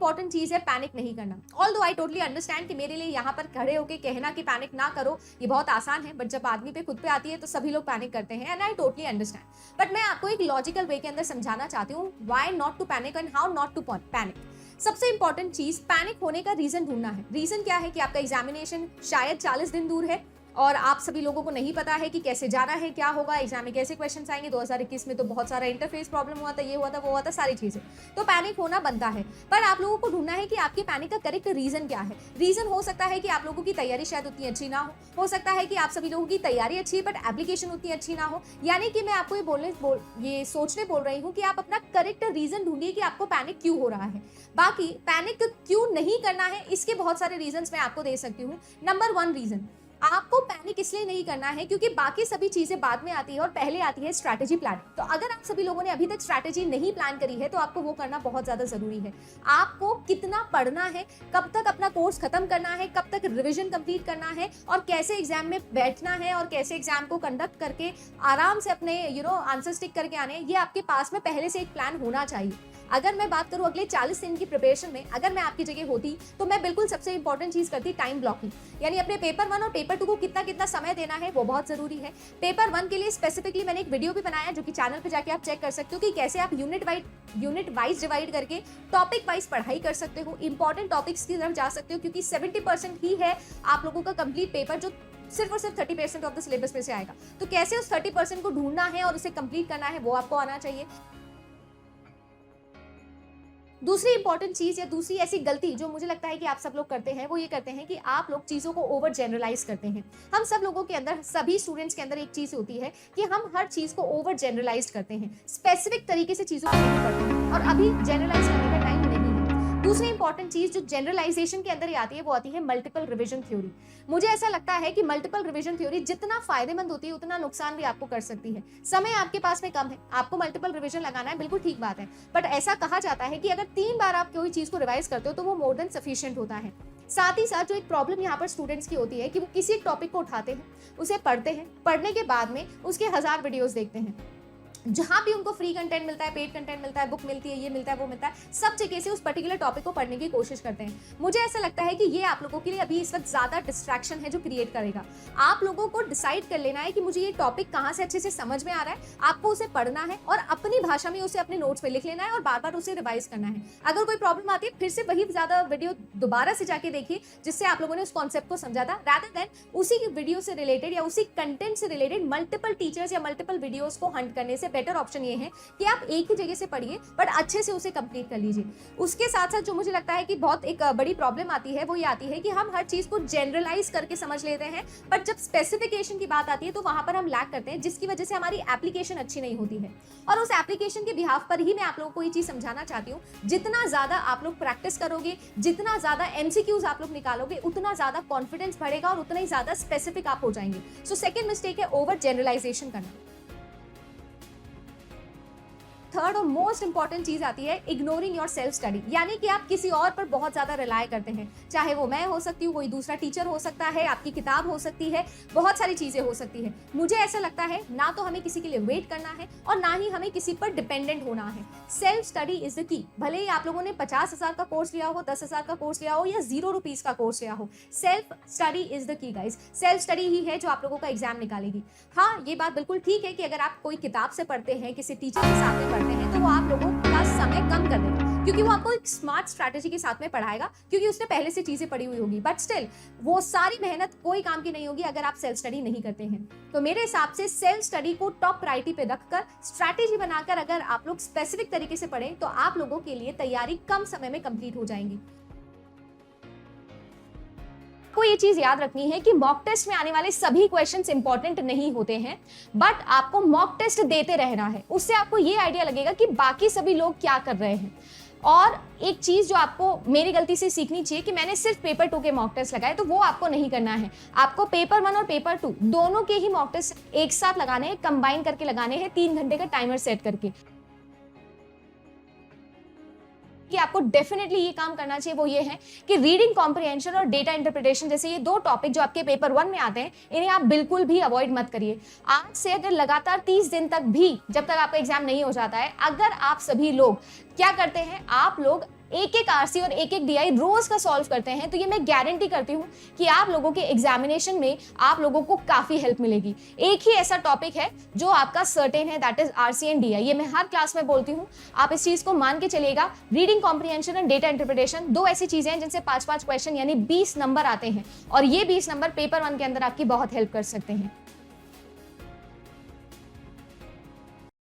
Important चीज है panic नहीं करना। ऑल्दो आई टोटली अंडरस्टैंड कि मेरे लिए यहाँ पर खड़े होकर कहना कि पैनिक ना करो ये बहुत आसान है, बट जब आदमी पे खुद पे आती है तो सभी लोग पैनिक करते हैं, and I totally understand. But मैं आपको एक लॉजिकल वे के अंदर समझाना चाहती हूँ why not to panic and how not to panic. सबसे इंपॉर्टेंट चीज पैनिक होने का रीजन ढूंढना है। रीजन क्या है कि आपका एग्जामिनेशन शायद 40 दिन दूर है और आप सभी लोगों को नहीं पता है कि कैसे जाना है, क्या होगा, एग्जाम में कैसे क्वेश्चंस आएंगे। 2021 में तो बहुत सारा इंटरफेस प्रॉब्लम हुआ था, ये हुआ था, वो हुआ था, सारी चीजें, तो पैनिक होना बनता है। पर आप लोगों को ढूंढना है कि आपके पैनिक का करेक्ट रीजन क्या है। रीजन हो सकता है कि आप लोगों की तैयारी शायद उतनी अच्छी ना हो सकता है कि आप सभी लोगों की तैयारी अच्छी है बट एप्लीकेशन उतनी अच्छी ना हो। यानी कि मैं आपको ये सोचने बोल रही हूँ कि आप अपना करेक्ट रीजन ढूंढिए कि आपको पैनिक क्यों हो रहा है। बाकी पैनिक क्यों नहीं करना है इसके बहुत सारे रीजंस मैं आपको दे सकती हूँ। नंबर 1 रीजन, आपको पैनिक इसलिए नहीं करना है क्योंकि बाकी सभी चीजें बाद में आती है और पहले आती है स्ट्रैटेजी प्लान। तो अगर आप सभी लोगों ने अभी तक स्ट्रैटेजी नहीं प्लान करी है तो आपको वो करना बहुत ज्यादा जरूरी है। आपको कितना पढ़ना है, कब तक अपना कोर्स खत्म करना है, कब तक रिवीजन कंप्लीट करना है और कैसे एग्जाम में बैठना है और कैसे एग्जाम को कंडक्ट करके आराम से अपने आंसर स्टिक करके आने हैं, ये आपके पास में पहले से एक प्लान होना चाहिए। अगर मैं बात करूं अगले 40 दिन की प्रिपरेशन में, अगर मैं आपकी जगह होती तो मैं बिल्कुल सबसे इंपॉर्टेंट चीज करती टाइम ब्लॉकिंग। यानी अपने पेपर 1 और पेपर 2 को कितना कितना समय देना है वो बहुत जरूरी है। पेपर 1 के लिए स्पेसिफिकली मैंने एक वीडियो भी बनाया जो कि चैनल पे जाके आप चेक कर सकते हो कि कैसे आप यूनिट वाइज डिवाइड करके टॉपिक वाइज पढ़ाई कर सकते हो, इंपॉर्टेंट टॉपिक्स की तरफ जा सकते हो, क्योंकि 70% ही है आप लोगों का कंप्लीट पेपर जो सिर्फ और सिर्फ 30% ऑफ द सिलेबस में से आएगा। तो कैसे उस 30% को ढूंढना है और उसे कंप्लीट करना है वो आपको आना चाहिए। दूसरी इंपॉर्टेंट चीज या दूसरी ऐसी गलती जो मुझे लगता है कि आप सब लोग करते हैं वो ये करते हैं कि आप लोग चीजों को ओवर जनरलाइज करते हैं। हम सब लोगों के अंदर, सभी स्टूडेंट्स के अंदर एक चीज होती है कि हम हर चीज को ओवर जनरलाइज करते हैं, स्पेसिफिक तरीके से चीजों को नहीं पढ़ते हैं और अभी जनरलाइज करने का टाइम नहीं है। दूसरी इंपॉर्टेंट चीज जो जनरलाइजेशन के अंदर ही आती है वो आती है मल्टीपल रिवीजन थ्योरी। मुझे ऐसा लगता है कि मल्टीपल रिवीजन थ्योरी जितना फायदेमंद होती है उतना नुकसान भी आपको कर सकती है। समय आपके पास में कम है, आपको मल्टीपल रिवीजन लगाना है, बिल्कुल ठीक बात है, बट ऐसा कहा जाता है कि अगर 3 बार आप कोई चीज को रिवाइज करते हो तो वो मोर देन सफिशिएंट होता है। साथ ही साथ जो एक प्रॉब्लम यहाँ पर स्टूडेंट्स की होती है कि वो किसी एक टॉपिक को उठाते हैं, उसे पढ़ते हैं, पढ़ने के बाद में उसके 1000 वीडियोस देखते हैं, जहां भी उनको फ्री कंटेंट मिलता है, पेड कंटेंट मिलता है, बुक मिलती है, ये मिलता है, वो मिलता है, सब जगह से उस पर्टिकुलर टॉपिक को पढ़ने की कोशिश करते हैं। मुझे ऐसा लगता है कि ये आप लोगों के लिए अभी इस वक्त ज्यादा डिस्ट्रैक्शन है जो क्रिएट करेगा। आप लोगों को डिसाइड कर लेना है कि मुझे ये टॉपिक कहाँ से अच्छे से समझ में आ रहा है, आपको उसे पढ़ना है और अपनी भाषा में उसे अपने नोट्स पे लिख लेना है और बार बार उसे रिवाइज करना है। अगर कोई प्रॉब्लम आती है फिर से वही ज्यादा वीडियो दोबारा से जाके देखिए जिससे आप लोगों ने उस कॉन्सेप्ट को समझा था, रादर देन उसी वीडियो से रिलेटेड या उसी कंटेंट से रिलेटेड मल्टीपल टीचर्स या मल्टीपल वीडियोस को हंट करने से बेटर ऑप्शन ये है कि आप एक ही जगह से पढ़िए बट अच्छे से उसे कंप्लीट कर लीजिए। उसके साथ साथ जो मुझे लगता है कि बहुत एक बड़ी प्रॉब्लम आती है वो ये आती है कि हम हर चीज को जनरलाइज करके समझ लेते हैं, बट जब स्पेसिफिकेशन की बात आती है तो वहां पर हम लैक करते हैं, जिसकी वजह से हमारी एप्लीकेशन अच्छी नहीं होती है। और उस एप्लीकेशन के बिहाफ पर ही मैं आप लोगों को ये चीज समझाना चाहती हूँ, जितना ज्यादा आप लोग प्रैक्टिस करोगे, जितना ज्यादा एमसीक्यूज आप लोग निकालोगे, उतना ज्यादा कॉन्फिडेंस बढ़ेगा और उतना ही ज्यादा स्पेसिफिक आप हो जाएंगे। सो सेकंड मिस्टेक है ओवर जनरलाइजेशन करना। थर्ड और मोस्ट इंपॉर्टेंट चीज आती है इग्नोरिंग योर सेल्फ स्टडी, यानी कि आप किसी और पर बहुत ज्यादा रिलाय करते हैं, चाहे वो मैं हो सकती हूँ, कोई दूसरा टीचर हो सकता है, आपकी किताब हो सकती है, बहुत सारी चीजें हो सकती है। मुझे ऐसा लगता है ना तो हमें किसी के लिए वेट करना है और ना ही हमें किसी पर डिपेंडेंट होना है। सेल्फ स्टडी इज द की। भले ही आप लोगों ने 50,000 का कोर्स लिया हो, 10,000 का कोर्स लिया हो या 0 रुपीज का कोर्स लिया हो, self study is the key guys. Self study ही है जो आप लोगों का एग्जाम निकालेगी। हाँ, ये बात बिल्कुल ठीक है कि अगर आप कोई किताब से पढ़ते हैं, किसी टीचर के साथ में पढ़ते हैं, तो वो आप लोगों का समय कम कर देगा, क्योंकि वो आपको एक स्मार्ट स्ट्रैटेजी के साथ में पढ़ाएगा, क्योंकि उसने पहले से चीजें पढ़ी हुई होगी। बट स्टिल वो सारी मेहनत कोई काम की नहीं होगी अगर आप सेल्फ स्टडी नहीं करते हैं। तो मेरे हिसाब से सेल्फ स्टडी को टॉप प्रायोरिटी पे रखकर स्ट्रैटेजी बनाकर अगर आप लोग स्पेसिफिक तरीके से पढ़ें तो आप लोगों के लिए तैयारी कम समय में कंप्लीट हो जाएंगी। को ये चीज याद रखनी है कि मॉक टेस्ट में आने वाले सभी क्वेश्चंस इंपॉर्टेंट नहीं होते हैं, बट आपको मॉक टेस्ट देते रहना है। उससे आपको ये आइडिया लगेगा कि बाकी सभी लोग क्या कर रहे हैं। और एक चीज जो आपको मेरी गलती से सीखनी चाहिए कि मैंने सिर्फ पेपर 2 के मॉक टेस्ट लगाए, तो वो आपको नहीं करना है। आपको पेपर 1 और पेपर 2 दोनों के ही मॉक टेस्ट एक साथ लगाने हैं, कंबाइन करके लगाने हैं, 3 घंटे का टाइमर सेट करके। कि आपको डेफिनेटली ये काम करना चाहिए वो ये है कि रीडिंग कॉम्प्रिहेंशन और डेटा इंटरप्रिटेशन जैसे ये 2 टॉपिक जो आपके पेपर 1 में आते हैं, इन्हें आप बिल्कुल भी अवॉइड मत करिए। आज से अगर लगातार 30 दिन तक भी, जब तक आपका एग्जाम नहीं हो जाता है, अगर आप सभी लोग क्या करते हैं, आप लोग एक एक आरसी और एक एक डीआई रोज का सॉल्व करते हैं, तो ये मैं गारंटी करती हूँ कि आप लोगों के एग्जामिनेशन में आप लोगों को काफी हेल्प मिलेगी। एक ही ऐसा टॉपिक है जो आपका सर्टेन है, that is RC and DI. ये मैं हर क्लास में बोलती हूँ, आप इस चीज को मान के चलिएगा। Reading comprehension and data interpretation दो ऐसी चीजें हैं जिनसे 5-5 क्वेश्चन यानी 20 नंबर आते हैं, और ये 20 नंबर पेपर 1 के अंदर आपकी बहुत हेल्प कर सकते हैं।